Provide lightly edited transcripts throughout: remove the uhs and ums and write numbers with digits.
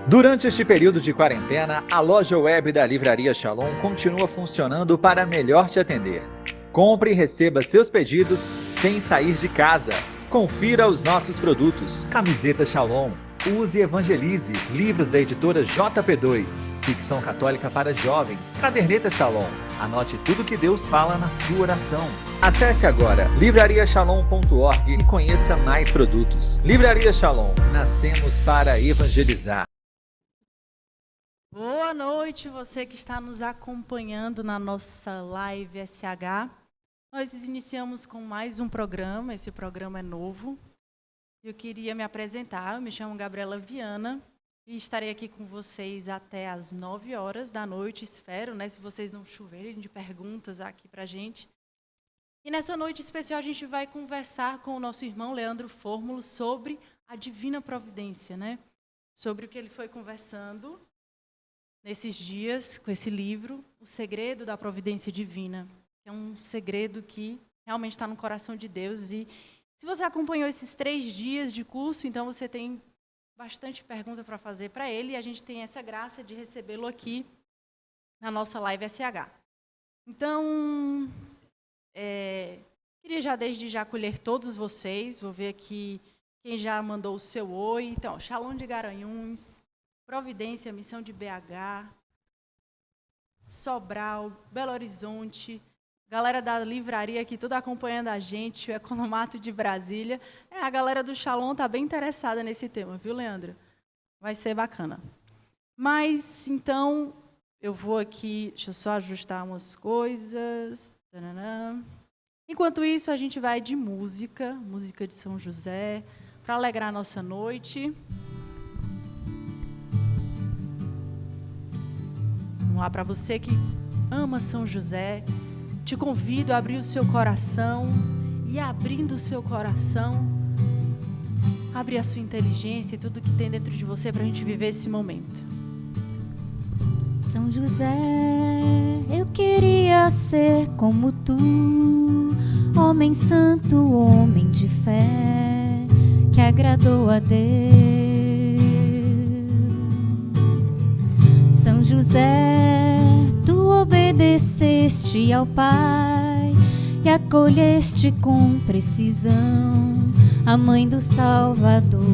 Durante este período de quarentena, a loja web da Livraria Shalom continua funcionando para melhor te atender. Compre e receba seus pedidos sem sair de casa. Confira os nossos produtos. Camiseta Shalom. Use e evangelize. Livros da editora JP2. Ficção católica para jovens. Caderneta Shalom. Anote tudo que Deus fala na sua oração. Acesse agora livrariashalom.org e conheça mais produtos. Livraria Shalom. Nascemos para evangelizar. Boa noite, você que está nos acompanhando na nossa live SH. Nós iniciamos com mais um programa, esse programa é novo. Eu queria me apresentar, eu me chamo Gabriela Viana e estarei aqui com vocês até às 9 horas da noite, espero, né, se vocês não choverem de perguntas aqui para a gente. E nessa noite especial a gente vai conversar com o nosso irmão Leandro Fórmulo sobre a Divina Providência, né? Sobre o que ele foi conversando nesses dias, com esse livro, O Segredo da Providência Divina. É um segredo que realmente está no coração de Deus. E se você acompanhou esses 3 dias de curso, então você tem bastante pergunta para fazer para ele. E a gente tem essa graça de recebê-lo aqui na nossa live SH. Então, queria já desde já acolher todos vocês. Vou ver aqui quem já mandou o seu oi. Então, Shalom de Garanhuns, Providência, Missão de BH, Sobral, Belo Horizonte, galera da livraria aqui, tudo acompanhando a gente, o Economato de Brasília. A galera do Shalom está bem interessada nesse tema, viu, Leandro? Vai ser bacana. Mas, então, eu vou aqui, deixa eu só ajustar umas coisas. Tananã. Enquanto isso, a gente vai de música de São José, para alegrar a nossa noite. Vamos lá, para você que ama São José, te convido a abrir o seu coração e, abrindo o seu coração, abrir a sua inteligência e tudo que tem dentro de você para a gente viver esse momento. São José, eu queria ser como tu, homem santo, homem de fé, que agradou a Deus. São José, tu obedeceste ao Pai e acolheste com precisão a Mãe do Salvador.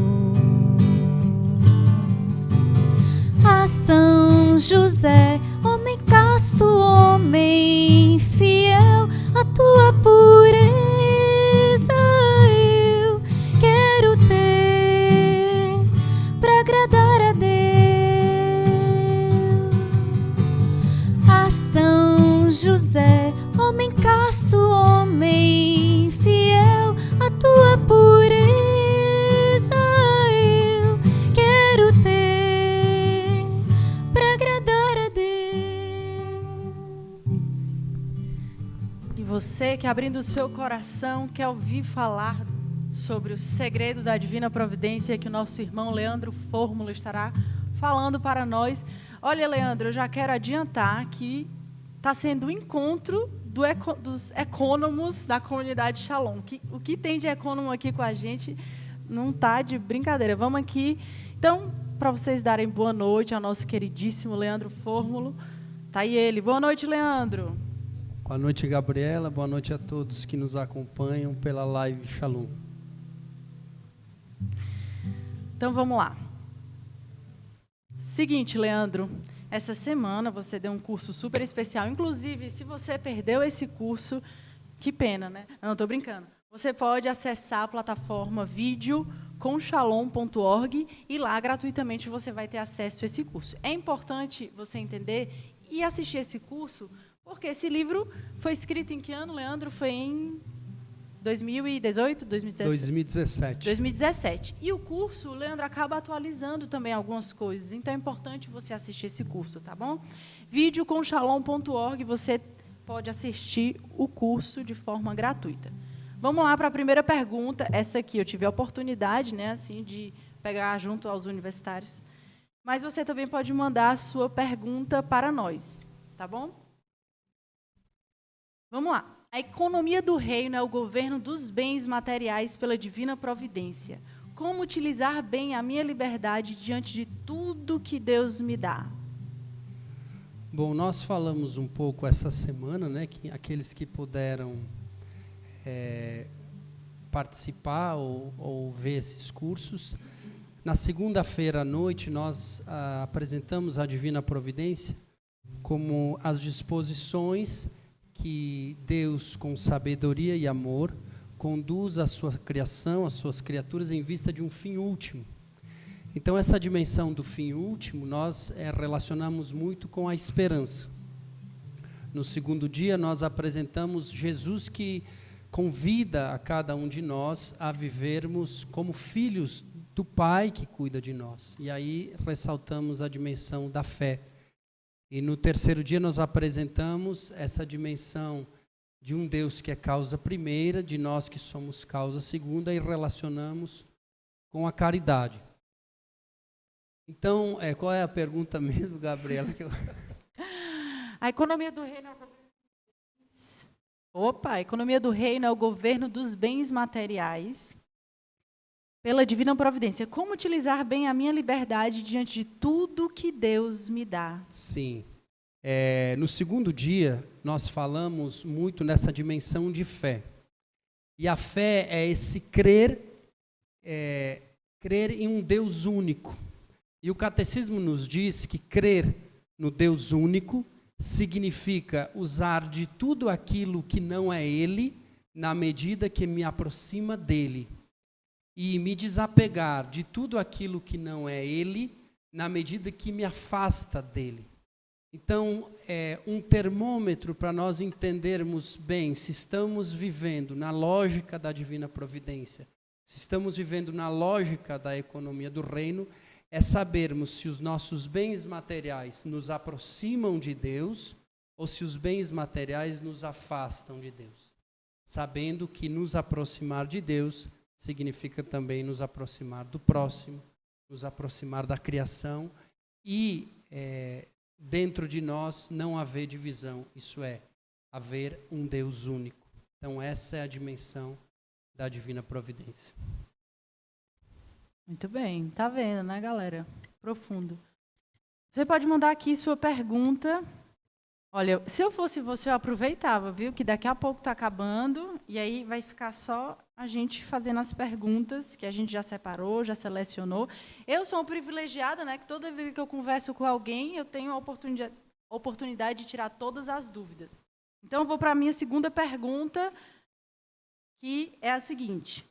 Ah, São José, homem casto, homem fiel, a tua pureza eu quero ter para agradar a Deus. Ah, São José, homem casto, homem fiel, a tua pureza eu quero ter para agradar a Deus. E você que, abrindo o seu coração, quer ouvir falar sobre o segredo da Divina Providência, que o nosso irmão Leandro Fórmulo estará falando para nós. Olha, Leandro, eu já quero adiantar que está sendo o encontro dos ecônomos da comunidade Shalom. O que tem de ecônomo aqui com a gente não está de brincadeira. Vamos aqui. Então, para vocês darem boa noite ao nosso queridíssimo Leandro Fórmulo. Está aí ele. Boa noite, Leandro. Boa noite, Gabriela. Boa noite a todos que nos acompanham pela live Shalom. Então, vamos lá. Seguinte, Leandro, essa semana você deu um curso super especial. Inclusive, se você perdeu esse curso, que pena, né? Não, estou brincando. Você pode acessar a plataforma videocomshalom.org e lá, gratuitamente, você vai ter acesso a esse curso. É importante você entender e assistir esse curso, porque esse livro foi escrito em que ano, Leandro? Foi em 2018, 2017. 2017. E o curso, o Leandro, acaba atualizando também algumas coisas. Então, é importante você assistir esse curso, tá bom? videocomshalom.org, você pode assistir o curso de forma gratuita. Vamos lá para a primeira pergunta. Essa aqui eu tive a oportunidade, né, assim, de pegar junto aos universitários. Mas você também pode mandar a sua pergunta para nós, tá bom? Vamos lá. A economia do reino é o governo dos bens materiais pela divina providência. como utilizar bem a minha liberdade diante de tudo que Deus me dá. Bom, nós falamos um pouco essa semana, né, que aqueles que puderam participar ou ver esses cursos. Na segunda-feira à noite, nós apresentamos a Divina Providência como as disposições que Deus, com sabedoria e amor, conduz a sua criação, as suas criaturas, em vista de um fim último. Então, essa dimensão do fim último, nós relacionamos muito com a esperança. No segundo dia, nós apresentamos Jesus que convida a cada um de nós a vivermos como filhos do Pai que cuida de nós. E aí ressaltamos a dimensão da fé. E no terceiro dia nós apresentamos essa dimensão de um Deus que é causa primeira, de nós que somos causa segunda, e relacionamos com a caridade. Então, qual é a pergunta mesmo, Gabriela? A economia do reino é o governo... a economia do reino é o governo dos bens materiais pela divina providência. Como utilizar bem a minha liberdade diante de tudo que Deus me dá? Sim. No segundo dia, nós falamos muito nessa dimensão de fé. E a fé é esse crer em um Deus único. E o catecismo nos diz que crer no Deus único significa usar de tudo aquilo que não é Ele, na medida que me aproxima dEle. E me desapegar de tudo aquilo que não é Ele, na medida que me afasta dEle. Então, é um termômetro para nós entendermos bem se estamos vivendo na lógica da divina providência, se estamos vivendo na lógica da economia do reino, é sabermos se os nossos bens materiais nos aproximam de Deus ou se os bens materiais nos afastam de Deus. Sabendo que nos aproximar de Deus significa também nos aproximar do próximo, nos aproximar da criação e dentro de nós não haver divisão, isso é, haver um Deus único. Então essa é a dimensão da divina providência. Muito bem, tá vendo, né, galera? Profundo. Você pode mandar aqui sua pergunta. Olha, se eu fosse você, eu aproveitava, viu? Que daqui a pouco está acabando, e aí vai ficar só a gente fazendo as perguntas que a gente já separou, já selecionou. Eu sou uma privilegiada, né? Que toda vez que eu converso com alguém, eu tenho a oportunidade de tirar todas as dúvidas. Então, eu vou para a minha segunda pergunta, que é a seguinte.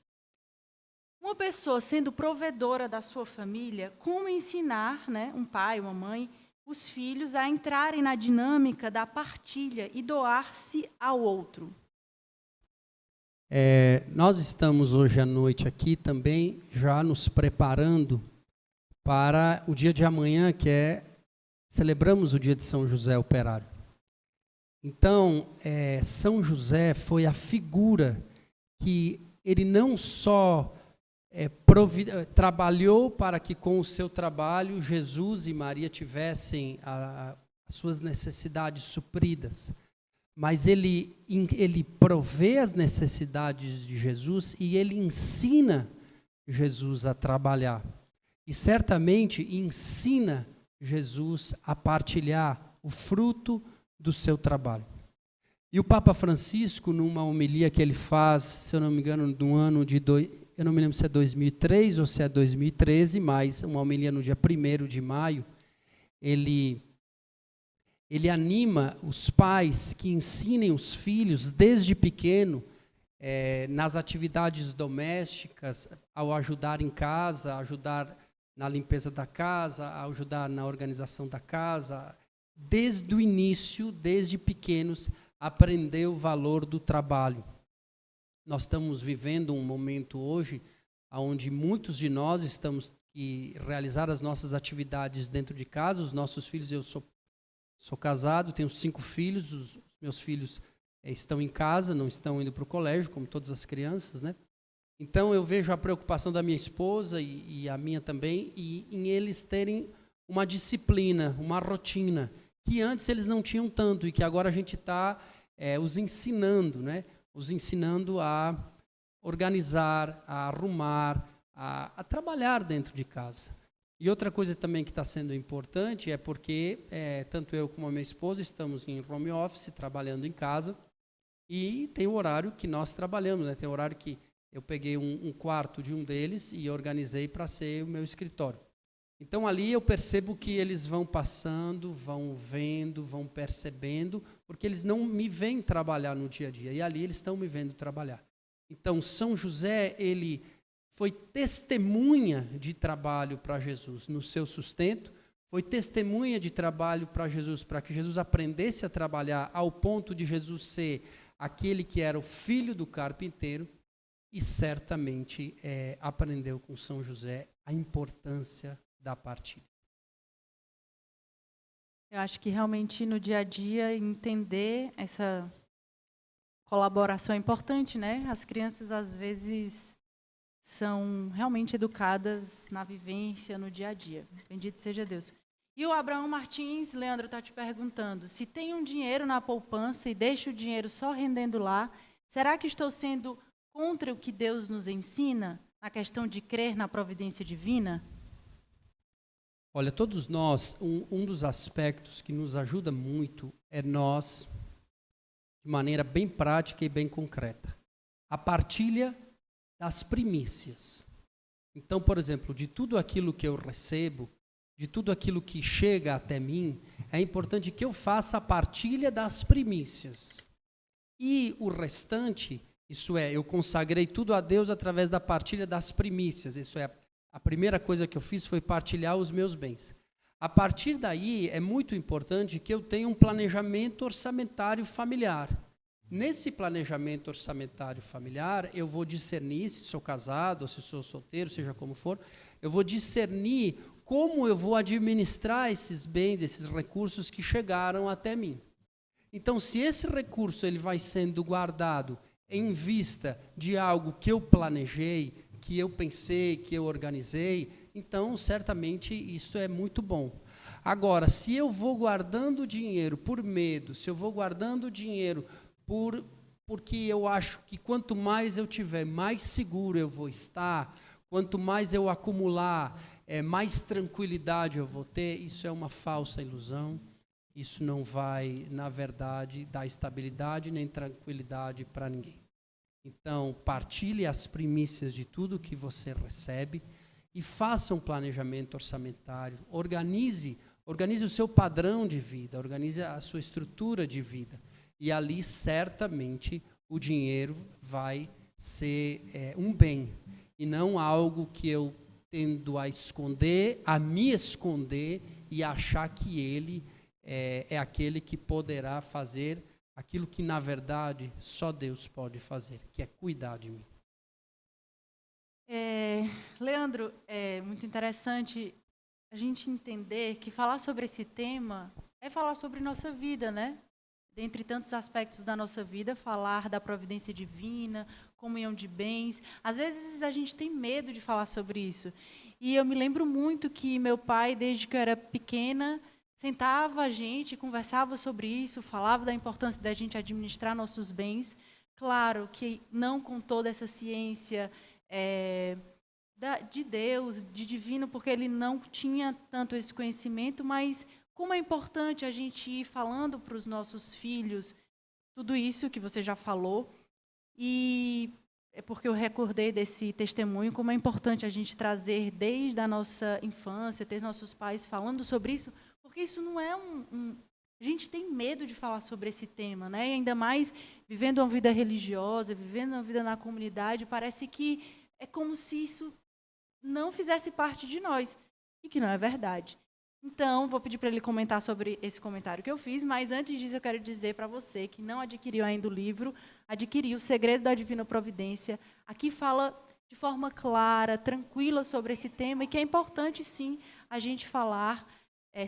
Uma pessoa sendo provedora da sua família, como ensinar, né, um pai, uma mãe, os filhos a entrarem na dinâmica da partilha e doar-se ao outro? Nós estamos hoje à noite aqui também já nos preparando para o dia de amanhã, que celebramos o dia de São José Operário. Então, São José foi a figura que ele não só trabalhou para que com o seu trabalho Jesus e Maria tivessem as suas necessidades supridas, mas ele provê as necessidades de Jesus e ele ensina Jesus a trabalhar. E certamente ensina Jesus a partilhar o fruto do seu trabalho. E o Papa Francisco, numa homilia que ele faz, se eu não me engano, no ano de eu não me lembro se é 2003 ou se é 2013, mas uma homilia no dia 1º de maio, ele anima os pais que ensinem os filhos desde pequeno nas atividades domésticas, ao ajudar em casa, ajudar na limpeza da casa, ajudar na organização da casa. Desde o início, desde pequenos, aprender o valor do trabalho. Nós estamos vivendo um momento hoje onde muitos de nós estamos que realizar as nossas atividades dentro de casa. Os nossos filhos, eu sou casado, tenho 5 filhos, os meus filhos estão em casa, não estão indo para o colégio, como todas as crianças, né? Então eu vejo a preocupação da minha esposa e a minha também, e em eles terem uma disciplina, uma rotina, que antes eles não tinham tanto, e que agora a gente está os ensinando, né? Os ensinando a organizar, a arrumar, a trabalhar dentro de casa. E outra coisa também que está sendo importante é porque tanto eu como a minha esposa estamos em home office, trabalhando em casa, e tem o horário que nós trabalhamos, né? Tem o horário que eu peguei um quarto de um deles e organizei para ser o meu escritório. Então, ali eu percebo que eles vão passando, vão vendo, vão percebendo, porque eles não me veem trabalhar no dia a dia, e ali eles estão me vendo trabalhar. Então, São José, ele foi testemunha de trabalho para Jesus no seu sustento, foi testemunha de trabalho para Jesus, para que Jesus aprendesse a trabalhar ao ponto de Jesus ser aquele que era o filho do carpinteiro, e certamente aprendeu com São José a importância da partilha. Eu acho que realmente no dia a dia entender essa colaboração é importante, né? As crianças às vezes são realmente educadas na vivência, no dia a dia. Bendito seja Deus. E o Abraão Martins, Leandro, está te perguntando, se tem um dinheiro na poupança e deixo o dinheiro só rendendo lá, será que estou sendo contra o que Deus nos ensina na questão de crer na providência divina? Olha, todos nós, um dos aspectos que nos ajuda muito é nós, de maneira bem prática e bem concreta, a partilha das primícias. Então, por exemplo, de tudo aquilo que eu recebo, de tudo aquilo que chega até mim, é importante que eu faça a partilha das primícias. E o restante, isso é, eu consagrei tudo a Deus através da partilha das primícias, isso é, a primeira coisa que eu fiz foi partilhar os meus bens. A partir daí, é muito importante que eu tenha um planejamento orçamentário familiar. Nesse planejamento orçamentário familiar, eu vou discernir se sou casado ou se sou solteiro, seja como for, eu vou discernir como eu vou administrar esses bens, esses recursos que chegaram até mim. Então, se esse recurso ele vai sendo guardado em vista de algo que eu planejei, que eu pensei, que eu organizei, então, certamente, isso é muito bom. Agora, se eu vou guardando dinheiro por medo, se eu vou guardando dinheiro porque eu acho que quanto mais eu tiver, mais seguro eu vou estar, quanto mais eu acumular, mais tranquilidade eu vou ter, isso é uma falsa ilusão. Isso não vai, na verdade, dar estabilidade nem tranquilidade para ninguém. Então, partilhe as primícias de tudo que você recebe e faça um planejamento orçamentário. Organize o seu padrão de vida, organize a sua estrutura de vida. E ali, certamente, o dinheiro vai ser um bem e não algo que eu tendo a esconder, a me esconder e achar que ele é aquele que poderá fazer aquilo que, na verdade, só Deus pode fazer, que é cuidar de mim. Leandro, é muito interessante a gente entender que falar sobre esse tema é falar sobre nossa vida, né? Dentre tantos aspectos da nossa vida, falar da providência divina, comunhão de bens. Às vezes a gente tem medo de falar sobre isso. E eu me lembro muito que meu pai, desde que eu era pequena, sentava a gente, conversava sobre isso, falava da importância da gente administrar nossos bens. Claro que não com toda essa ciência de Deus, de divino, porque ele não tinha tanto esse conhecimento, mas como é importante a gente ir falando para os nossos filhos tudo isso que você já falou. E é porque eu recordei desse testemunho, como é importante a gente trazer desde a nossa infância, ter nossos pais falando sobre isso, porque isso não é a gente tem medo de falar sobre esse tema, né? E ainda mais vivendo uma vida religiosa, vivendo uma vida na comunidade, parece que é como se isso não fizesse parte de nós, e que não é verdade. Então, vou pedir para ele comentar sobre esse comentário que eu fiz, mas antes disso eu quero dizer para você que não adquiriu ainda o livro, adquiriu O Segredo da Divina Providência. Aqui fala de forma clara, tranquila sobre esse tema, e que é importante, sim, a gente falar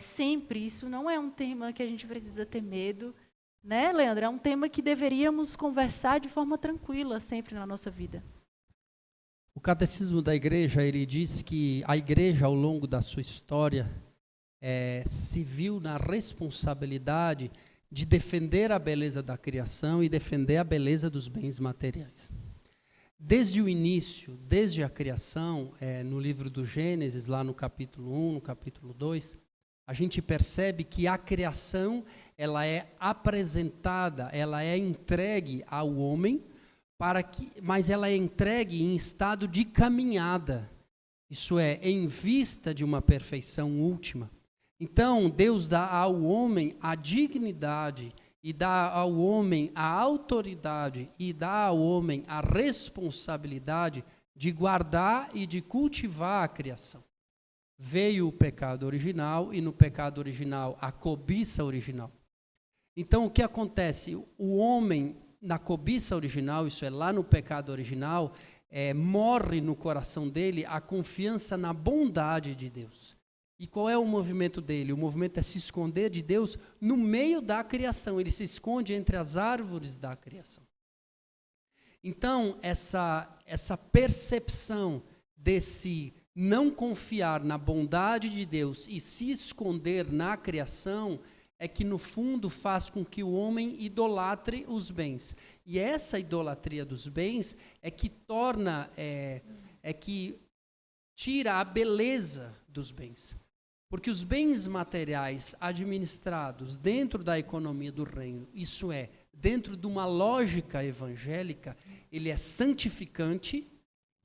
sempre. Isso não é um tema que a gente precisa ter medo, né, Leandro? É um tema que deveríamos conversar de forma tranquila sempre na nossa vida. O Catecismo da Igreja, ele diz que a Igreja, ao longo da sua história, se viu na responsabilidade de defender a beleza da criação e defender a beleza dos bens materiais. desde o início, desde a criação, no livro do Gênesis, lá no capítulo 1, no capítulo 2, a gente percebe que a criação, ela é apresentada, ela é entregue ao homem, mas ela é entregue em estado de caminhada, isso é, em vista de uma perfeição última. Então, Deus dá ao homem a dignidade, e dá ao homem a autoridade, e dá ao homem a responsabilidade de guardar e de cultivar a criação. Veio o pecado original, e no pecado original, a cobiça original. Então, o que acontece? O homem, na cobiça original, isso é, lá no pecado original, morre no coração dele a confiança na bondade de Deus. E qual é o movimento dele? O movimento é se esconder de Deus no meio da criação. Ele se esconde entre as árvores da criação. Então, essa percepção desse não confiar na bondade de Deus e se esconder na criação é que, no fundo, faz com que o homem idolatre os bens. E essa idolatria dos bens é que que tira a beleza dos bens. Porque os bens materiais administrados dentro da economia do reino, isso é, dentro de uma lógica evangélica, ele é santificante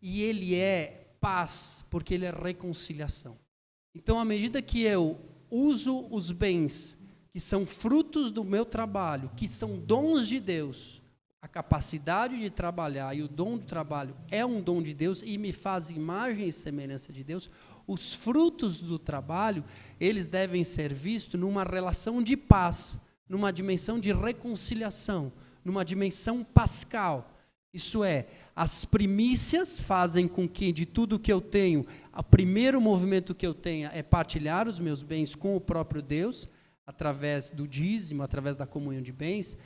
e ele é paz, porque ele é reconciliação. Então, à medida que eu uso os bens que são frutos do meu trabalho, que são dons de Deus, a capacidade de trabalhar e o dom do trabalho é um dom de Deus e me faz imagem e semelhança de Deus, os frutos do trabalho, eles devem ser vistos numa relação de paz, numa dimensão de reconciliação, numa dimensão pascal. Isso é, as primícias fazem com que de tudo que eu tenho, o primeiro movimento que eu tenha é partilhar os meus bens com o próprio Deus, através do dízimo, através da comunhão de bens,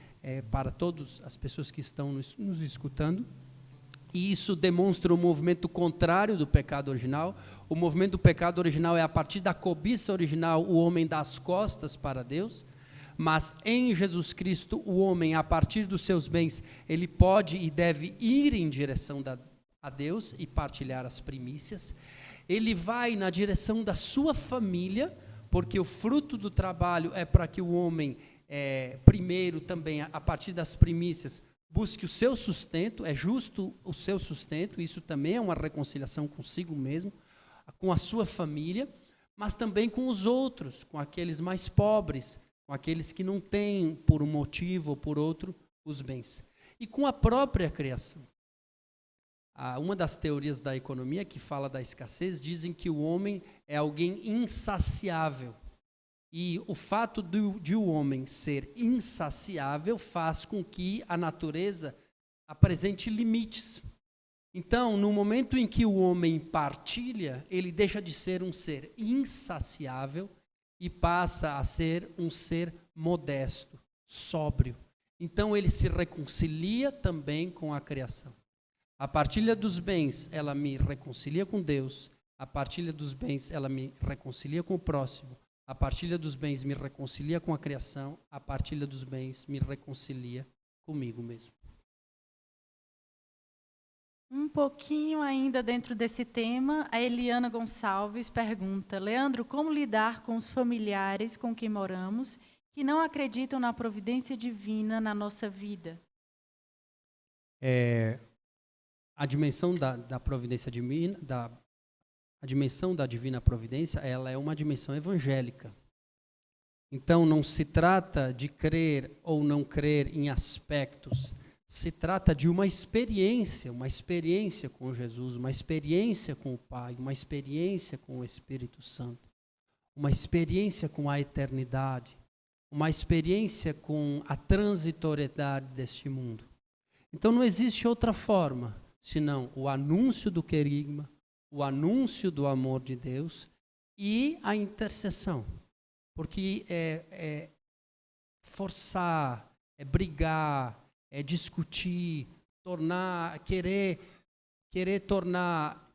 para todas as pessoas que estão nos escutando. E isso demonstra o movimento contrário do pecado original. O movimento do pecado original é a partir da cobiça original, o homem dá as costas para Deus. Mas em Jesus Cristo, o homem, a partir dos seus bens, ele pode e deve ir em direção a Deus e partilhar as primícias. Ele vai na direção da sua família, porque o fruto do trabalho é para que o homem, primeiro também, a partir das primícias, busque o seu sustento, é justo o seu sustento, isso também é uma reconciliação consigo mesmo, com a sua família, mas também com os outros, com aqueles mais pobres, com aqueles que não têm, por um motivo ou por outro, os bens. E com a própria criação. Uma das teorias da economia que fala da escassez, dizem que o homem é alguém insaciável. E o fato de o homem ser insaciável faz com que a natureza apresente limites. Então, no momento em que o homem partilha, ele deixa de ser um ser insaciável e passa a ser um ser modesto, sóbrio. Então, ele se reconcilia também com a criação. A partilha dos bens, ela me reconcilia com Deus. A partilha dos bens, ela me reconcilia com o próximo. A partilha dos bens me reconcilia com a criação. A partilha dos bens me reconcilia comigo mesmo. Um pouquinho ainda dentro desse tema, a Eliana Gonçalves pergunta: Leandro, como lidar com os familiares com quem moramos que não acreditam na providência divina na nossa vida? A dimensão da providência divina, a dimensão da divina providência, ela é uma dimensão evangélica. Então, não se trata de crer ou não crer em aspectos. Se trata de uma experiência com Jesus, uma experiência com o Pai, uma experiência com o Espírito Santo, uma experiência com a eternidade, uma experiência com a transitoriedade deste mundo. Então não existe outra forma, senão o anúncio do querigma, o anúncio do amor de Deus e a intercessão. Porque forçar, brigar, discutir, querer tornar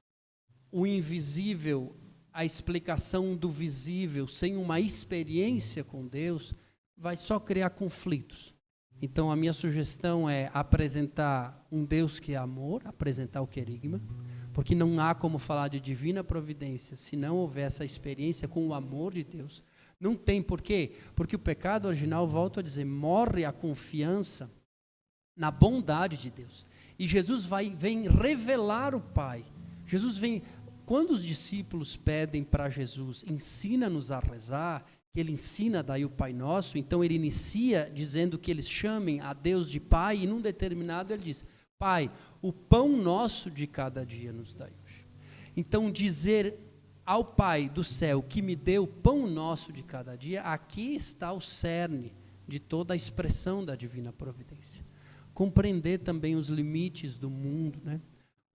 o invisível a explicação do visível sem uma experiência com Deus, vai só criar conflitos. Então, a minha sugestão é apresentar um Deus que é amor, apresentar o querigma, porque não há como falar de divina providência se não houver essa experiência com o amor de Deus. Não tem por quê? Porque o pecado original, volto a dizer, morre a confiança na bondade de Deus. E Jesus vem revelar o Pai. Jesus vem, quando os discípulos pedem para Jesus, ensina-nos a rezar, que ele ensina daí o Pai Nosso, então ele inicia dizendo que eles chamem a Deus de Pai, e num determinado ele diz, Pai, o pão nosso de cada dia nos dai hoje. Então dizer ao Pai do céu que me deu o pão nosso de cada dia, aqui está o cerne de toda a expressão da divina providência. Compreender também os limites do mundo, né?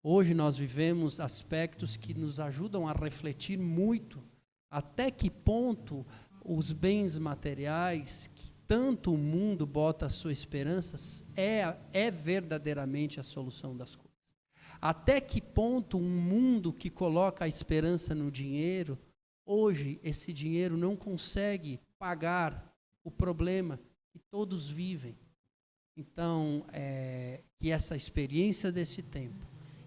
Hoje nós vivemos aspectos que nos ajudam a refletir muito até que ponto os bens materiais, que tanto o mundo bota a sua esperança, é verdadeiramente a solução das coisas. Até que ponto um mundo que coloca a esperança no dinheiro, hoje esse dinheiro não consegue pagar o problema que todos vivem. Então, que essa experiência desse tempo,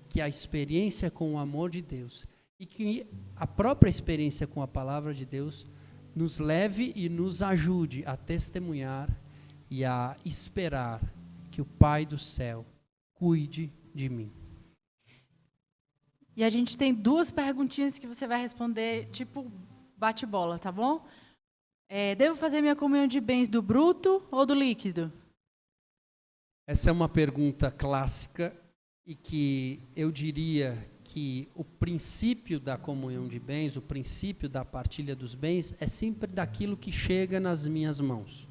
que a experiência com o amor de Deus e que a própria experiência com a palavra de Deus nos leve e nos ajude a testemunhar e a esperar que o Pai do céu cuide de mim. E a gente tem 2 perguntinhas que você vai responder, tipo bate-bola, tá bom? Devo fazer minha comunhão de bens do bruto ou do líquido? Essa é uma pergunta clássica e que eu diria que o princípio da comunhão de bens, o princípio da partilha dos bens, é sempre daquilo que chega nas minhas mãos.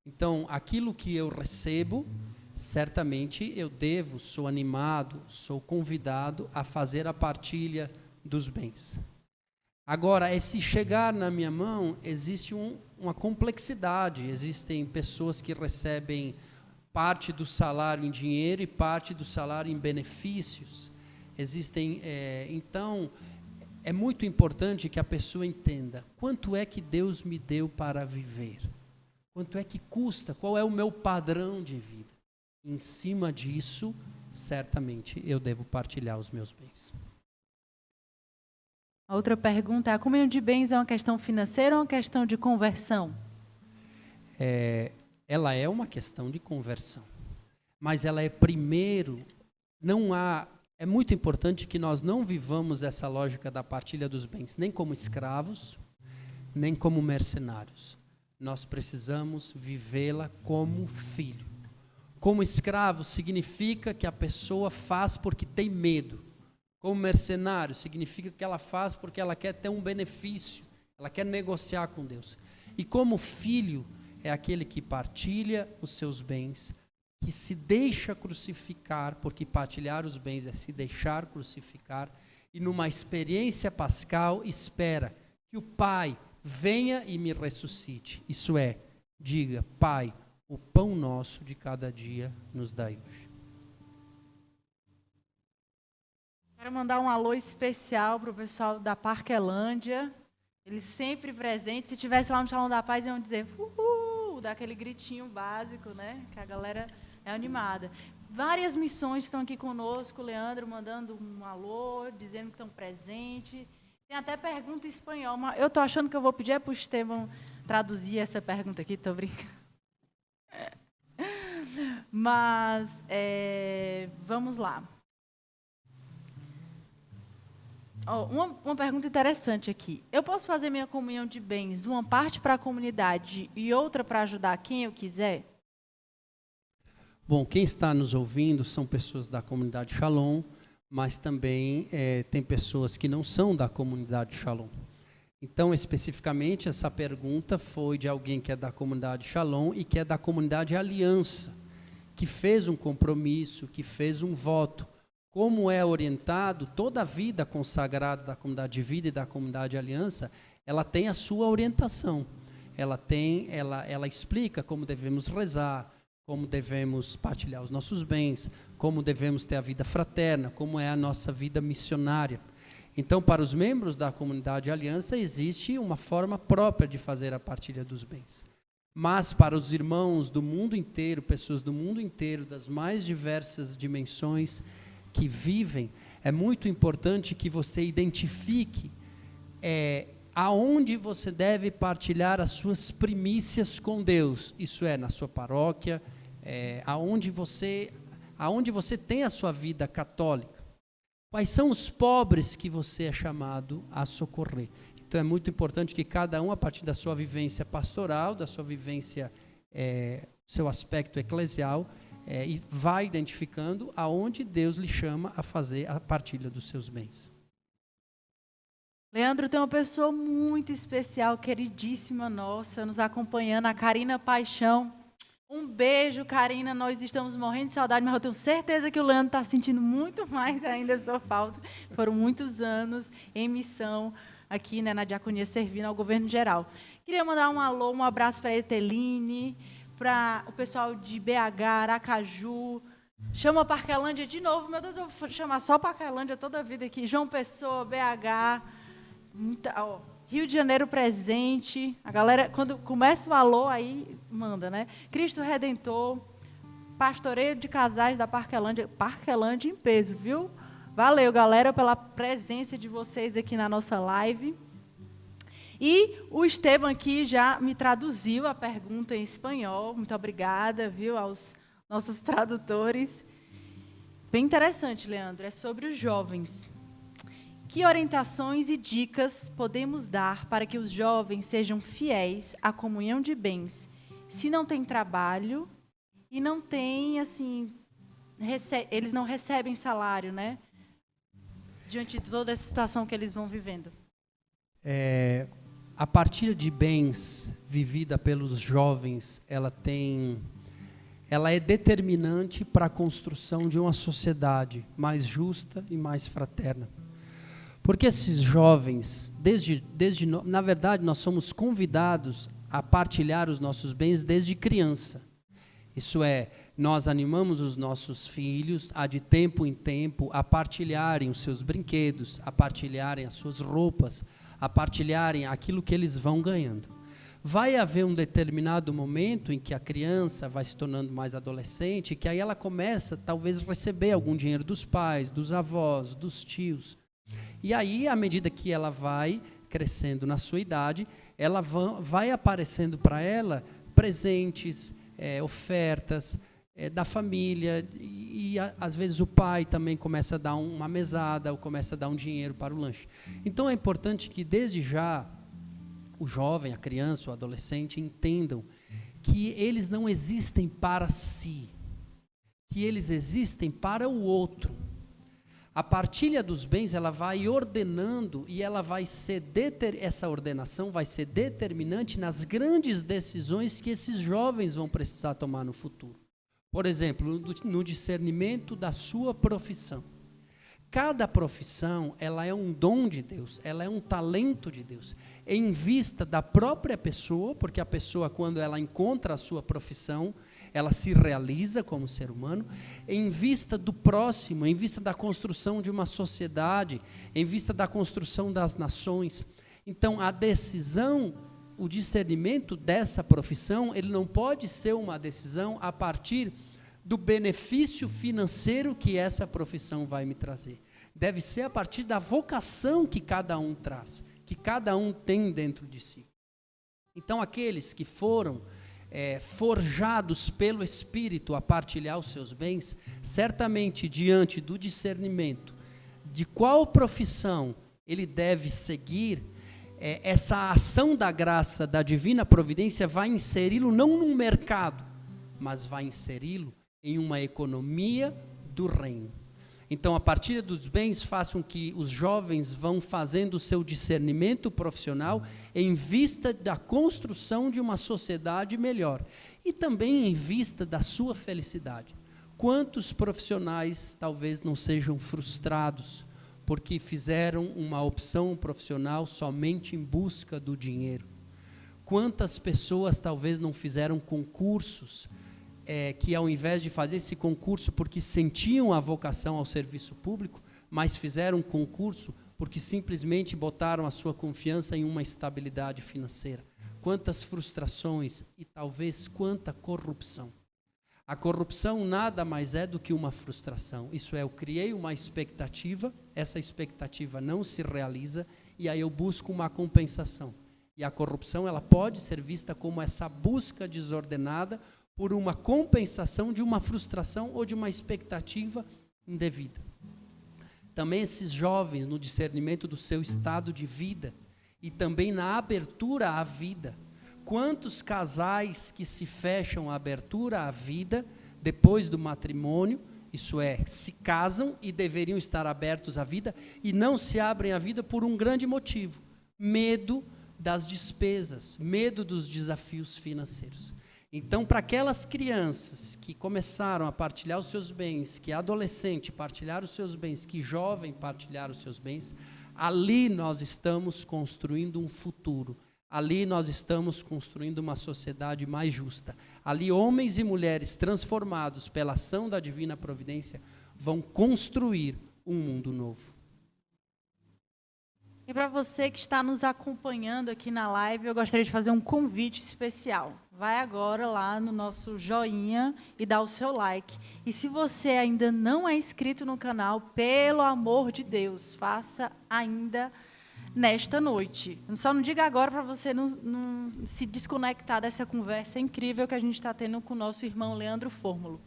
Então, aquilo que eu recebo, certamente eu sou animado, sou convidado a fazer a partilha dos bens. Agora, esse chegar na minha mão, existe uma complexidade, existem pessoas que recebem parte do salário em dinheiro e parte do salário em benefícios. Então, é muito importante que a pessoa entenda quanto é que Deus me deu para viver, quanto é que custa, qual é o meu padrão de vida. Em cima disso, certamente, eu devo partilhar os meus bens. A outra pergunta é, a comunhão de bens é uma questão financeira ou uma questão de conversão? Ela é uma questão de conversão, mas ela é primeiro, é muito importante que nós não vivamos essa lógica da partilha dos bens, nem como escravos, nem como mercenários. Nós precisamos vivê-la como filho. Como escravo significa que a pessoa faz porque tem medo. Como mercenário significa que ela faz porque ela quer ter um benefício, ela quer negociar com Deus. E como filho é aquele que partilha os seus bens, que se deixa crucificar, porque partilhar os bens é se deixar crucificar, e numa experiência pascal espera que o Pai venha e me ressuscite. Isso é, diga, Pai, o pão nosso de cada dia nos dai hoje. Quero mandar um alô especial para o pessoal da Parquelândia. Eles sempre presentes. Se estivesse lá no Salão da Paz, iam dizer uhul, dar aquele gritinho básico, né? Que a galera é animada. Várias missões estão aqui conosco. O Leandro mandando um alô, dizendo que estão presentes. Tem até pergunta em espanhol. Mas eu estou achando que eu vou pedir para o Estevão traduzir essa pergunta aqui. Estou brincando. Mas, vamos lá. Uma pergunta interessante aqui. Eu posso fazer minha comunhão de bens, uma parte para a comunidade e outra para ajudar quem eu quiser? Bom, quem está nos ouvindo são pessoas da comunidade Shalom, mas também tem pessoas que não são da comunidade Shalom. Então, especificamente, essa pergunta foi de alguém que é da comunidade Shalom e que é da comunidade Aliança, que fez um compromisso, que fez um voto. Como é orientado, toda a vida consagrada da comunidade de vida e da comunidade Aliança, ela tem a sua orientação. Ela explica como devemos rezar, como devemos partilhar os nossos bens, como devemos ter a vida fraterna, como é a nossa vida missionária. Então, para os membros da comunidade Aliança, existe uma forma própria de fazer a partilha dos bens. mas para os irmãos do mundo inteiro, pessoas do mundo inteiro, das mais diversas dimensões que vivem, é muito importante que você identifique aonde você deve partilhar as suas primícias com Deus. Isso é, na sua paróquia, aonde você tem a sua vida católica. Quais são os pobres que você é chamado a socorrer? Então é muito importante que cada um, a partir da sua vivência pastoral, da sua vivência, seu aspecto eclesial, e vá identificando aonde Deus lhe chama a fazer a partilha dos seus bens. Leandro, tem uma pessoa muito especial, queridíssima nossa, nos acompanhando, a Karina Paixão. Um beijo, Karina, nós estamos morrendo de saudade, mas eu tenho certeza que o Leandro está sentindo muito mais ainda a sua falta. Foram muitos anos em missão aqui, né, na diaconia, servindo ao governo geral. Queria mandar um alô, um abraço para a Eteline, para o pessoal de BH, Aracaju, chama Parquelândia de novo, meu Deus, eu vou chamar só Parquelândia toda a vida aqui, João Pessoa, BH, Rio de Janeiro presente, a galera, quando começa o alô, aí manda, né? Cristo Redentor, pastoreio de casais da Parquelândia em peso, viu? Valeu, galera, pela presença de vocês aqui na nossa live. E o Esteban aqui já me traduziu a pergunta em espanhol, muito obrigada, viu, aos nossos tradutores. Bem interessante, Leandro, é sobre os jovens. Que orientações e dicas podemos dar para que os jovens sejam fiéis à comunhão de bens, se não tem trabalho e não tem, assim, eles não recebem salário, né? Diante de toda essa situação que eles vão vivendo. A partilha de bens vivida pelos jovens, ela é determinante para a construção de uma sociedade mais justa e mais fraterna. Porque esses jovens, na verdade, nós somos convidados a partilhar os nossos bens desde criança. Isso é, nós animamos os nossos filhos a, de tempo em tempo, a partilharem os seus brinquedos, a partilharem as suas roupas, a partilharem aquilo que eles vão ganhando. Vai haver um determinado momento em que a criança vai se tornando mais adolescente, que aí ela começa, talvez, a receber algum dinheiro dos pais, dos avós, dos tios. E aí, à medida que ela vai crescendo na sua idade, ela vai aparecendo para ela presentes, ofertas da família, e às vezes o pai também começa a dar uma mesada, ou começa a dar um dinheiro para o lanche. Então é importante que desde já o jovem, a criança, o adolescente entendam que eles não existem para si, que eles existem para o outro. A partilha dos bens, ela vai ordenando e ela vai ser essa ordenação vai ser determinante nas grandes decisões que esses jovens vão precisar tomar no futuro. Por exemplo, no discernimento da sua profissão. Cada profissão, ela é um dom de Deus, ela é um talento de Deus, em vista da própria pessoa, porque a pessoa, quando ela encontra a sua profissão, ela se realiza como ser humano, em vista do próximo, em vista da construção de uma sociedade, em vista da construção das nações. Então, a decisão, o discernimento dessa profissão, ele não pode ser uma decisão a partir do benefício financeiro que essa profissão vai me trazer. Deve ser a partir da vocação que cada um traz, que cada um tem dentro de si. Então, aqueles que foram forjados pelo Espírito a partilhar os seus bens, certamente diante do discernimento de qual profissão ele deve seguir, essa ação da graça, da divina providência, vai inseri-lo não num mercado, mas vai inseri-lo em uma economia do reino. Então, a partilha dos bens faz com que os jovens vão fazendo o seu discernimento profissional em vista da construção de uma sociedade melhor e também em vista da sua felicidade. Quantos profissionais talvez não sejam frustrados porque fizeram uma opção profissional somente em busca do dinheiro? Quantas pessoas talvez não fizeram concursos que ao invés de fazer esse concurso porque sentiam a vocação ao serviço público, mas fizeram um concurso porque simplesmente botaram a sua confiança em uma estabilidade financeira? quantas frustrações e talvez quanta corrupção. A corrupção nada mais é do que uma frustração. Isso é, eu criei uma expectativa, essa expectativa não se realiza e aí eu busco uma compensação. E a corrupção, ela pode ser vista como essa busca desordenada por uma compensação de uma frustração ou de uma expectativa indevida. Também esses jovens, no discernimento do seu estado de vida e também na abertura à vida. Quantos casais que se fecham à abertura à vida depois do matrimônio, isso é, se casam e deveriam estar abertos à vida e não se abrem à vida por um grande motivo: medo das despesas, medo dos desafios financeiros. Então, para aquelas crianças que começaram a partilhar os seus bens, que adolescente partilhar os seus bens, que jovem partilhar os seus bens, ali nós estamos construindo um futuro. Ali nós estamos construindo uma sociedade mais justa. Ali homens e mulheres transformados pela ação da divina providência vão construir um mundo novo. E para você que está nos acompanhando aqui na live, eu gostaria de fazer um convite especial. Vai agora lá no nosso joinha e dá o seu like. E se você ainda não é inscrito no canal, pelo amor de Deus, faça ainda nesta noite. Só não diga agora para você não se desconectar dessa conversa incrível que a gente está tendo com o nosso irmão Leandro Fórmulo.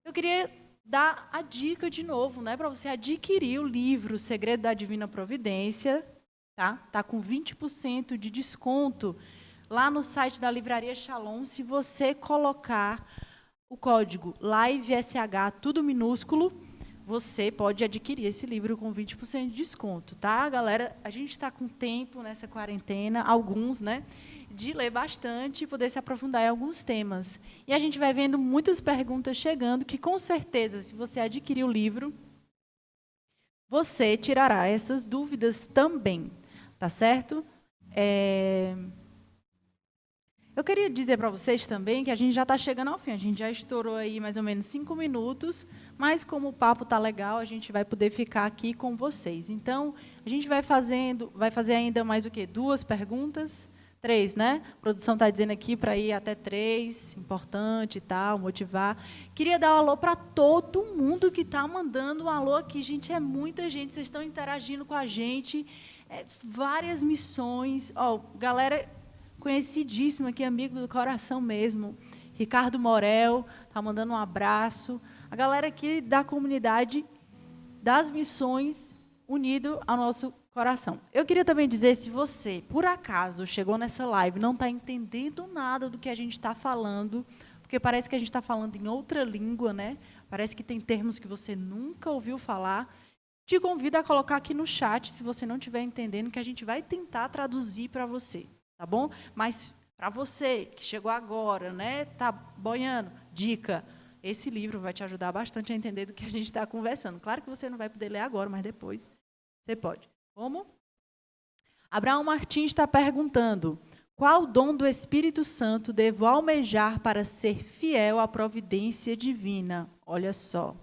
Eu queria dar a dica de novo, né, para você adquirir o livro Segredo da Divina Providência, tá? Tá com 20% de desconto lá no site da Livraria Shalom, se você colocar o código LIVESH, tudo minúsculo, você pode adquirir esse livro com 20% de desconto, tá, galera? A gente está com tempo nessa quarentena, alguns, né, de ler bastante e poder se aprofundar em alguns temas. E a gente vai vendo muitas perguntas chegando, que com certeza, se você adquirir o livro, você tirará essas dúvidas também, tá certo? Eu queria dizer para vocês também que a gente já está chegando ao fim. A gente já estourou aí mais ou menos 5 minutos, mas como o papo está legal, a gente vai poder ficar aqui com vocês. Então, a gente vai fazer ainda mais o quê? 2 perguntas? 3, né? A produção está dizendo aqui para ir até 3, importante e tal, motivar. Queria dar um alô para todo mundo que está mandando um alô aqui. Gente, é muita gente, vocês estão interagindo com a gente. Várias missões. Galera conhecidíssima aqui, amigo do coração mesmo. Ricardo Morel está mandando um abraço. A galera aqui da comunidade das missões unido ao nosso coração. Eu queria também dizer, se você, por acaso, chegou nessa live e não está entendendo nada do que a gente está falando, porque parece que a gente está falando em outra língua, né? Parece que tem termos que você nunca ouviu falar, te convido a colocar aqui no chat, se você não estiver entendendo, que a gente vai tentar traduzir para você, tá bom? Mas, para você que chegou agora, né, tá boiando, dica, esse livro vai te ajudar bastante a entender do que a gente está conversando. Claro que você não vai poder ler agora, mas depois você pode. Como? Abraão Martins está perguntando: qual dom do Espírito Santo devo almejar para ser fiel à providência divina? Olha só.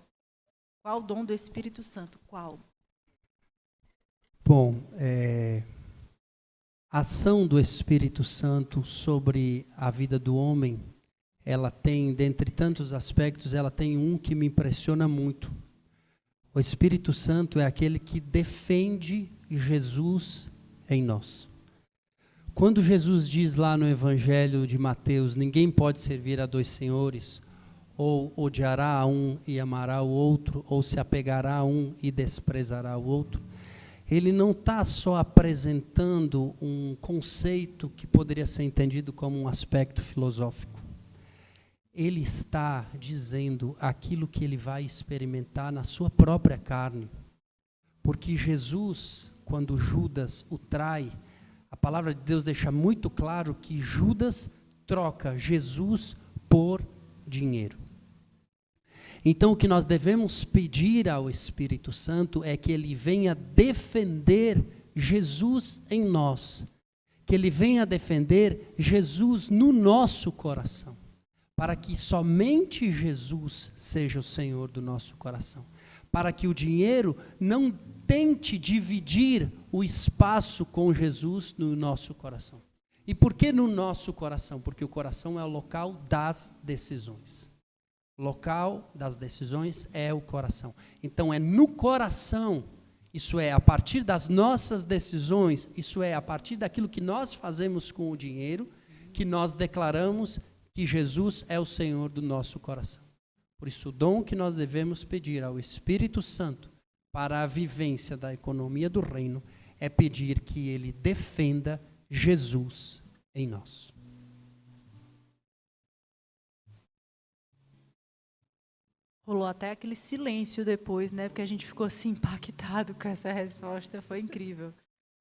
Qual dom do Espírito Santo? Qual? Bom, a ação do Espírito Santo sobre a vida do homem, ela tem, dentre tantos aspectos, ela tem um que me impressiona muito. O Espírito Santo é aquele que defende Jesus em nós. Quando Jesus diz lá no Evangelho de Mateus, ninguém pode servir a 2 senhores, ou odiará a um e amará o outro, ou se apegará a um e desprezará o outro, ele não está só apresentando um conceito que poderia ser entendido como um aspecto filosófico. Ele está dizendo aquilo que ele vai experimentar na sua própria carne. Porque Jesus, quando Judas o trai, a palavra de Deus deixa muito claro que Judas troca Jesus por dinheiro. Então, o que nós devemos pedir ao Espírito Santo é que ele venha defender Jesus em nós, que ele venha defender Jesus no nosso coração, para que somente Jesus seja o Senhor do nosso coração, para que o dinheiro não tente dividir o espaço com Jesus no nosso coração. E por que no nosso coração? Porque o coração é o local das decisões. O local das decisões é o coração. Então é no coração, isso é a partir das nossas decisões, isso é a partir daquilo que nós fazemos com o dinheiro, que nós declaramos que Jesus é o Senhor do nosso coração. Por isso o dom que nós devemos pedir ao Espírito Santo para a vivência da economia do reino é pedir que Ele defenda Jesus em nós. Rolou até aquele silêncio depois, né? Porque a gente ficou assim impactado com essa resposta, foi incrível.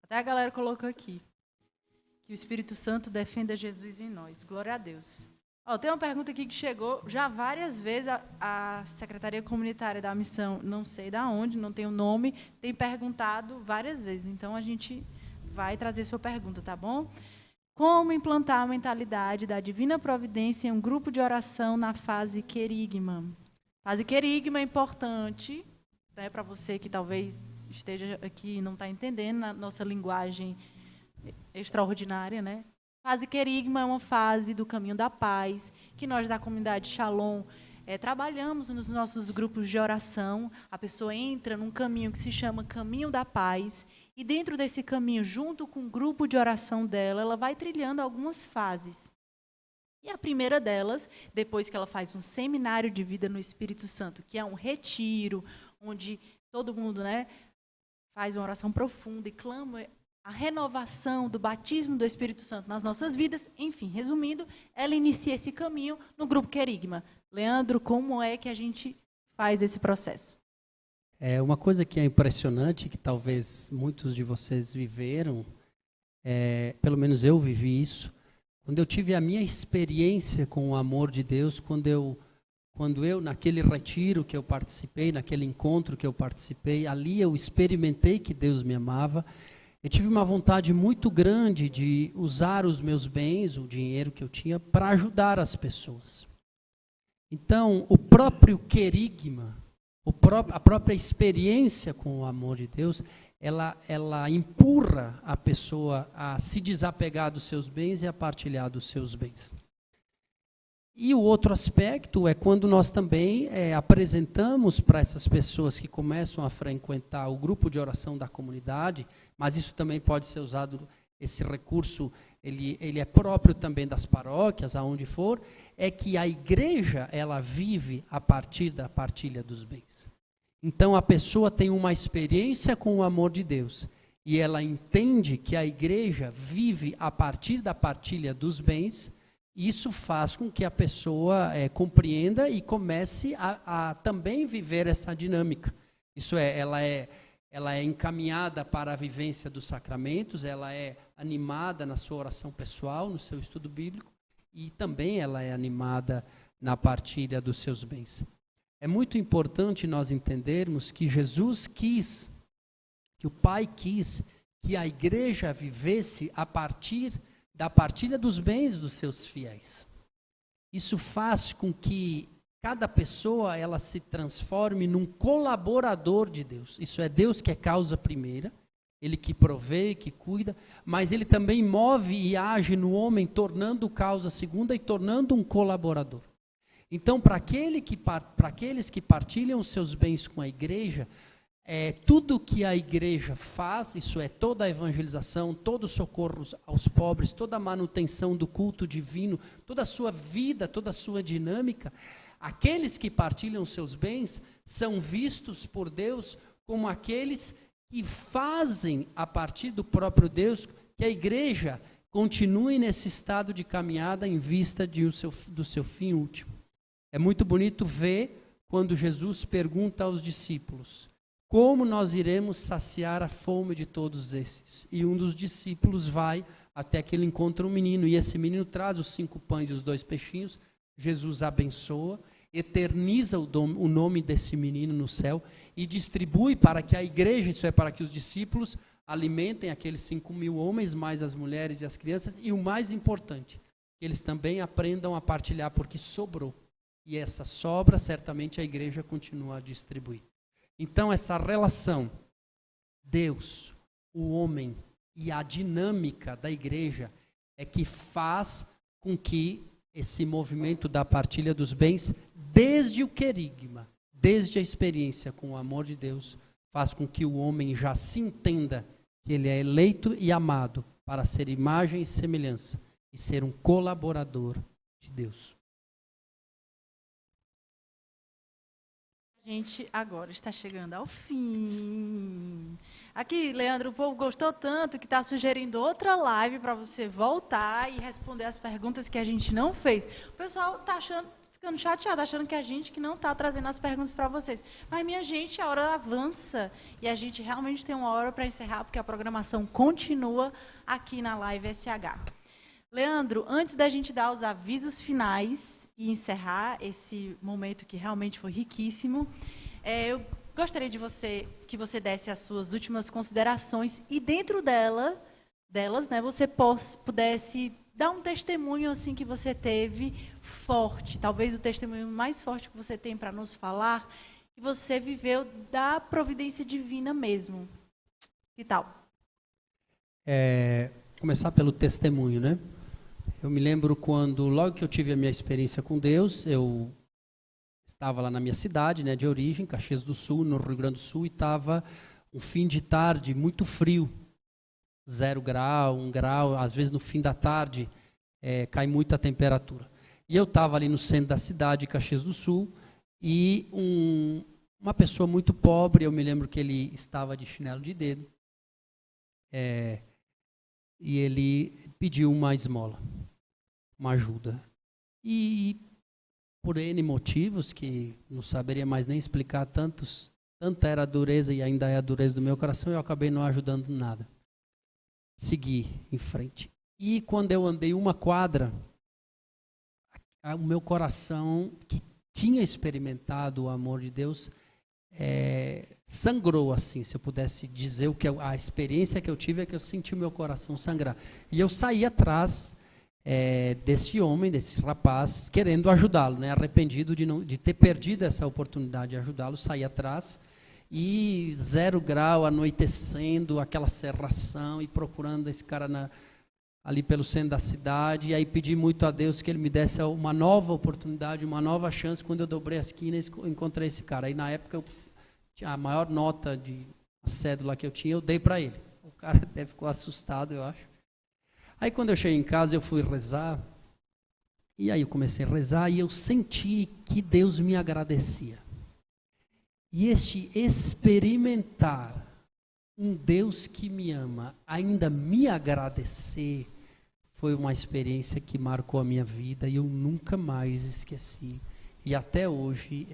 Até a galera colocou aqui que o Espírito Santo defenda Jesus em nós. Glória a Deus. Ó, tem uma pergunta aqui que chegou já várias vezes. A Secretaria Comunitária da Missão, não sei de onde, não tem o nome, tem perguntado várias vezes. Então a gente vai trazer sua pergunta, tá bom? Como implantar a mentalidade da divina providência em um grupo de oração na fase querigma? Fase querigma é importante, né, para você que talvez esteja aqui e não está entendendo na nossa linguagem extraordinária, né? Fase querigma é uma fase do caminho da paz, que nós da comunidade Shalom trabalhamos nos nossos grupos de oração. A pessoa entra num caminho que se chama caminho da paz, e dentro desse caminho, junto com o grupo de oração dela, ela vai trilhando algumas fases. E a primeira delas, depois que ela faz um seminário de vida no Espírito Santo, que é um retiro, onde todo mundo, né, faz uma oração profunda e clama a renovação do batismo do Espírito Santo nas nossas vidas. Enfim, resumindo, ela inicia esse caminho no grupo Querigma. Leandro, como é que a gente faz esse processo? É uma coisa que é impressionante, que talvez muitos de vocês viveram, pelo menos eu vivi isso, quando eu tive a minha experiência com o amor de Deus, quando eu naquele retiro que eu participei, naquele encontro que eu participei, ali eu experimentei que Deus me amava. Eu tive uma vontade muito grande de usar os meus bens, o dinheiro que eu tinha, para ajudar as pessoas. Então, o próprio querigma, a própria experiência com o amor de Deus, ela empurra a pessoa a se desapegar dos seus bens e a partilhar dos seus bens. E o outro aspecto é quando nós também apresentamos para essas pessoas que começam a frequentar o grupo de oração da comunidade, mas isso também pode ser usado, esse recurso, ele é próprio também das paróquias, aonde for, é que a igreja, ela vive a partir da partilha dos bens. Então a pessoa tem uma experiência com o amor de Deus, e ela entende que a igreja vive a partir da partilha dos bens. Isso faz com que a pessoa compreenda e comece a também viver essa dinâmica. Isso ela é encaminhada para a vivência dos sacramentos, ela é animada na sua oração pessoal, no seu estudo bíblico, e também ela é animada na partilha dos seus bens. É muito importante nós entendermos que Jesus quis, que o Pai quis, que a igreja vivesse a partir da partilha dos bens dos seus fiéis. Isso faz com que cada pessoa ela se transforme num colaborador de Deus. Isso é Deus que é causa primeira, Ele que provê, que cuida, mas Ele também move e age no homem, tornando causa segunda e tornando um colaborador. Então, para aqueles que partilham os seus bens com a igreja, tudo que a igreja faz, isso é toda a evangelização, todo o socorro aos pobres, toda a manutenção do culto divino, toda a sua vida, toda a sua dinâmica, aqueles que partilham os seus bens são vistos por Deus como aqueles que fazem a partir do próprio Deus que a igreja continue nesse estado de caminhada em vista do seu fim último. É muito bonito ver quando Jesus pergunta aos discípulos: como nós iremos saciar a fome de todos esses? E um dos discípulos vai até que ele encontra um menino, e esse menino traz os 5 pães e os 2 peixinhos. Jesus abençoa, eterniza o nome desse menino no céu e distribui para que a igreja, isso é, para que os discípulos alimentem aqueles 5.000 homens, mais as mulheres e as crianças, e o mais importante, que eles também aprendam a partilhar, porque sobrou. E essa sobra, certamente a igreja continua a distribuir. Então, essa relação, Deus, o homem e a dinâmica da igreja, é que faz com que esse movimento da partilha dos bens, desde o querigma, desde a experiência com o amor de Deus, faz com que o homem já se entenda que ele é eleito e amado para ser imagem e semelhança e ser um colaborador de Deus. A gente agora está chegando ao fim. Aqui, Leandro, o povo gostou tanto que está sugerindo outra live para você voltar e responder as perguntas que a gente não fez. O pessoal está ficando chateado, achando que a gente que não está trazendo as perguntas para vocês. Mas, minha gente, a hora avança e a gente realmente tem uma hora para encerrar, porque a programação continua aqui na Live SH. Leandro, antes da gente dar os avisos finais e encerrar esse momento que realmente foi riquíssimo, eu gostaria de que você desse as suas últimas considerações e dentro delas, né, você pudesse dar um testemunho assim que você teve forte, talvez o testemunho mais forte que você tem para nos falar, que você viveu da providência divina mesmo. Que tal? Começar pelo testemunho, né? Eu me lembro quando, logo que eu tive a minha experiência com Deus, eu estava lá na minha cidade, né, de origem, Caxias do Sul, no Rio Grande do Sul, e estava um fim de tarde muito frio, 0 grau, 1 grau, às vezes no fim da tarde cai muita temperatura. E eu estava ali no centro da cidade, Caxias do Sul, e uma pessoa muito pobre, eu me lembro que ele estava de chinelo de dedo, e ele pediu uma esmola, uma ajuda. E por N motivos, que não saberia mais nem explicar, tanta era a dureza e ainda é a dureza do meu coração, eu acabei não ajudando nada. Segui em frente. E quando eu andei 1 quadra, o meu coração, que tinha experimentado o amor de Deus, sangrou assim, se eu pudesse dizer a experiência que eu tive é que eu senti o meu coração sangrar. E eu saí atrás desse homem, desse rapaz, querendo ajudá-lo, né? Arrependido de ter perdido essa oportunidade de ajudá-lo, saí atrás e 0 grau, anoitecendo, aquela cerração e procurando esse cara ali pelo centro da cidade, e aí pedi muito a Deus que ele me desse uma nova oportunidade, uma nova chance. Quando eu dobrei a esquina, eu encontrei esse cara. Aí na época, a maior nota de cédula que eu tinha, eu dei para ele. O cara até ficou assustado, eu acho. Aí quando eu cheguei em casa, eu fui rezar, e aí eu comecei a rezar, e eu senti que Deus me agradecia. E este experimentar um Deus que me ama, ainda me agradecer, foi uma experiência que marcou a minha vida e eu nunca mais esqueci. E até hoje,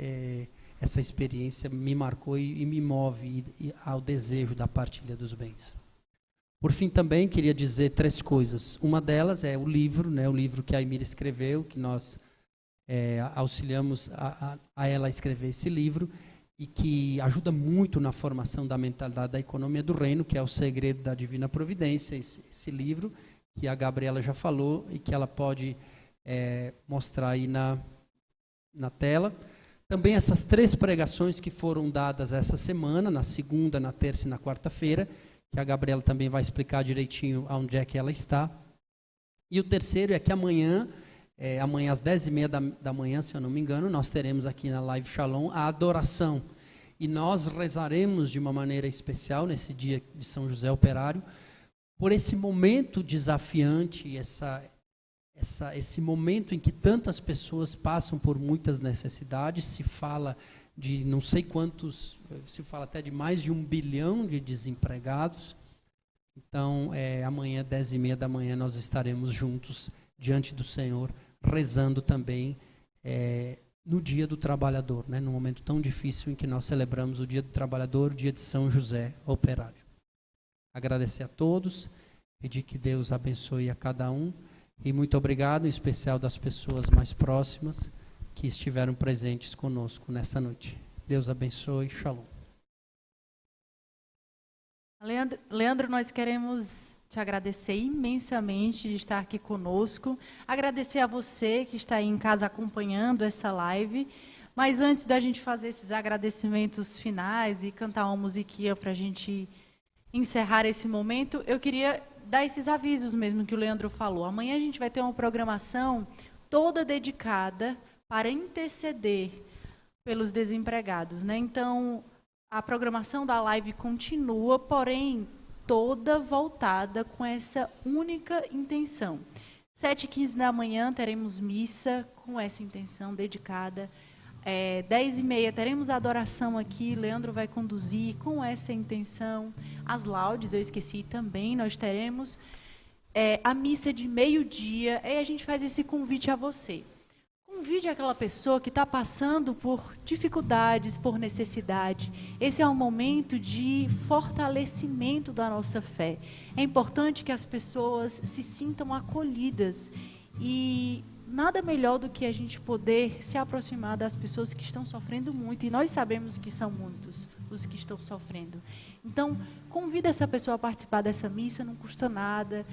essa experiência me marcou e me move ao desejo da partilha dos bens. Por fim, também queria dizer 3 coisas. Uma delas é o livro, né, o livro que a Emília escreveu, que nós auxiliamos a ela a escrever esse livro, e que ajuda muito na formação da mentalidade da economia do reino, que é o Segredo da Divina Providência, esse livro que a Gabriela já falou e que ela pode mostrar aí na tela. Também essas 3 pregações que foram dadas essa semana, na segunda, na terça e na quarta-feira, que a Gabriela também vai explicar direitinho onde é que ela está. E o terceiro é que amanhã às 10h30 da manhã, se eu não me engano, nós teremos aqui na Live Shalom a adoração. E nós rezaremos de uma maneira especial, nesse dia de São José Operário, por esse momento desafiante, esse momento em que tantas pessoas passam por muitas necessidades. Se fala de não sei quantos, se fala até de mais de 1 bilhão de desempregados. Então, amanhã, 10h30 da manhã, nós estaremos juntos diante do Senhor, rezando também no Dia do Trabalhador, né? Num momento tão difícil em que nós celebramos o Dia do Trabalhador, o Dia de São José Operário. Agradecer a todos, pedir que Deus abençoe a cada um, e muito obrigado, em especial das pessoas mais próximas que estiveram presentes conosco nessa noite. Deus abençoe, Shalom. Leandro, nós queremos te agradecer imensamente de estar aqui conosco, agradecer a você que está aí em casa acompanhando essa live, mas antes da gente fazer esses agradecimentos finais e cantar uma musiquinha para a gente encerrar esse momento, eu queria dar esses avisos mesmo que o Leandro falou. Amanhã a gente vai ter uma programação toda dedicada para interceder pelos desempregados, né? Então, a programação da live continua, porém, toda voltada com essa única intenção. 7h15 da manhã teremos missa com essa intenção dedicada. 10h30 teremos adoração aqui, Leandro vai conduzir com essa intenção. As laudes, eu esqueci também, nós teremos a missa de meio-dia. Aí a gente faz esse convite a você. Convide aquela pessoa que está passando por dificuldades, por necessidade. Esse é um momento de fortalecimento da nossa fé. É importante que as pessoas se sintam acolhidas e nada melhor do que a gente poder se aproximar das pessoas que estão sofrendo muito, e nós sabemos que são muitos os que estão sofrendo. Então, convida essa pessoa a participar dessa missa, não custa nada,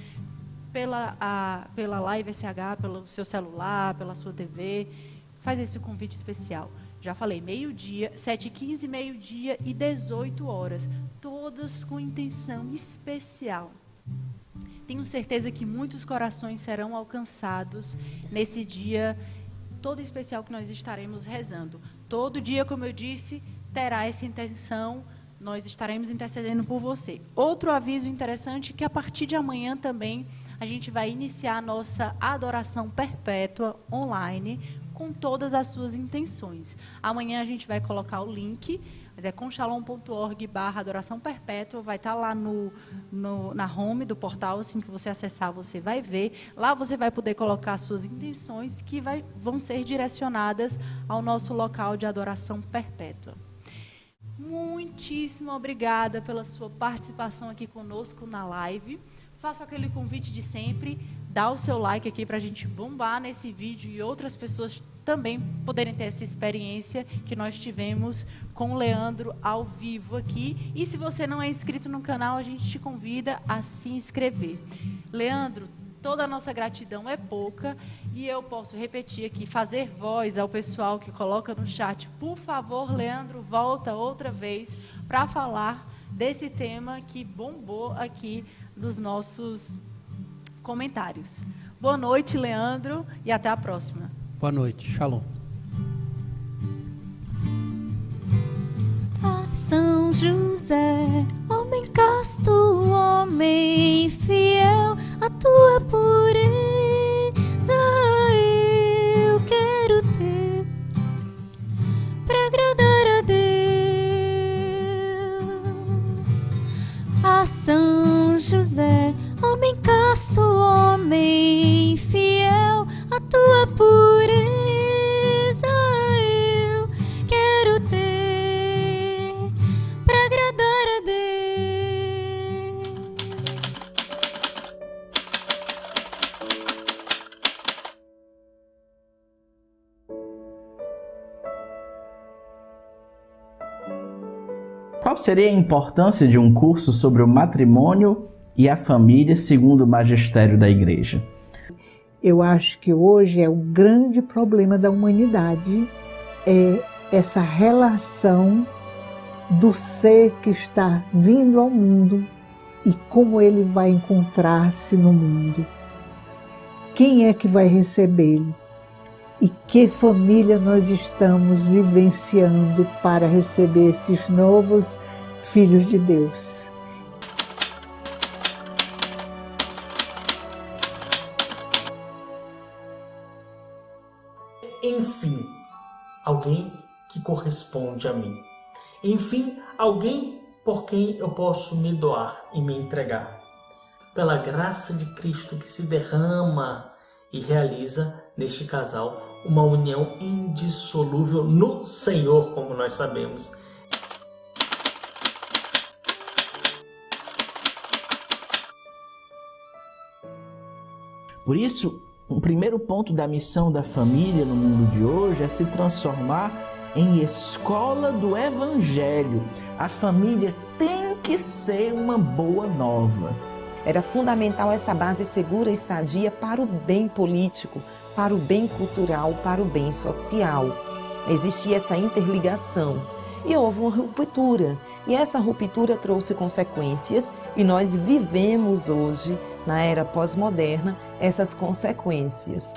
pela Live SH, pelo seu celular, pela sua TV, faz esse convite especial. Já falei, meio-dia, 7h15, meio-dia e 18h, todas com intenção especial. Tenho certeza que muitos corações serão alcançados nesse dia todo especial que nós estaremos rezando. Todo dia, como eu disse, terá essa intenção, nós estaremos intercedendo por você. Outro aviso interessante é que a partir de amanhã também a gente vai iniciar a nossa adoração perpétua online com todas as suas intenções. Amanhã a gente vai colocar o link, mas é conchalom.org/adoração perpétua, vai estar lá na home do portal, assim que você acessar, você vai ver. Lá você vai poder colocar as suas intenções, que vão ser direcionadas ao nosso local de adoração perpétua. Muitíssimo obrigada pela sua participação aqui conosco na live. Faço aquele convite de sempre, dá o seu like aqui para a gente bombar nesse vídeo e outras pessoas também poderem ter essa experiência que nós tivemos com o Leandro ao vivo aqui. E se você não é inscrito no canal, a gente te convida a se inscrever. Leandro, toda a nossa gratidão é pouca e eu posso repetir aqui, fazer voz ao pessoal que coloca no chat. Por favor, Leandro, volta outra vez para falar desse tema que bombou aqui dos nossos comentários. Boa noite, Leandro, e até a próxima. Boa noite, Shalom. Ó São José, homem casto, homem fiel, a tua pureza eu quero ter, para agradar a Deus. Ó São José, homem casto, homem fiel, a tua pureza eu quero ter, para agradar a Deus. Qual seria a importância de um curso sobre o matrimônio e a família segundo o magistério da Igreja? Eu acho que hoje o grande problema da humanidade é essa relação do ser que está vindo ao mundo e como ele vai encontrar-se no mundo. Quem é que vai recebê-lo? E que família nós estamos vivenciando para receber esses novos filhos de Deus? Enfim, alguém que corresponde a mim. Enfim, alguém por quem eu posso me doar e me entregar. Pela graça de Cristo que se derrama e realiza neste casal uma união indissolúvel no Senhor, como nós sabemos. Por isso, um primeiro ponto da missão da família no mundo de hoje é se transformar em escola do Evangelho. A família tem que ser uma boa nova. Era fundamental essa base segura e sadia para o bem político, para o bem cultural, para o bem social. Existia essa interligação. e houve uma ruptura. E essa ruptura trouxe consequências e nós vivemos hoje, na era pós-moderna, essas consequências.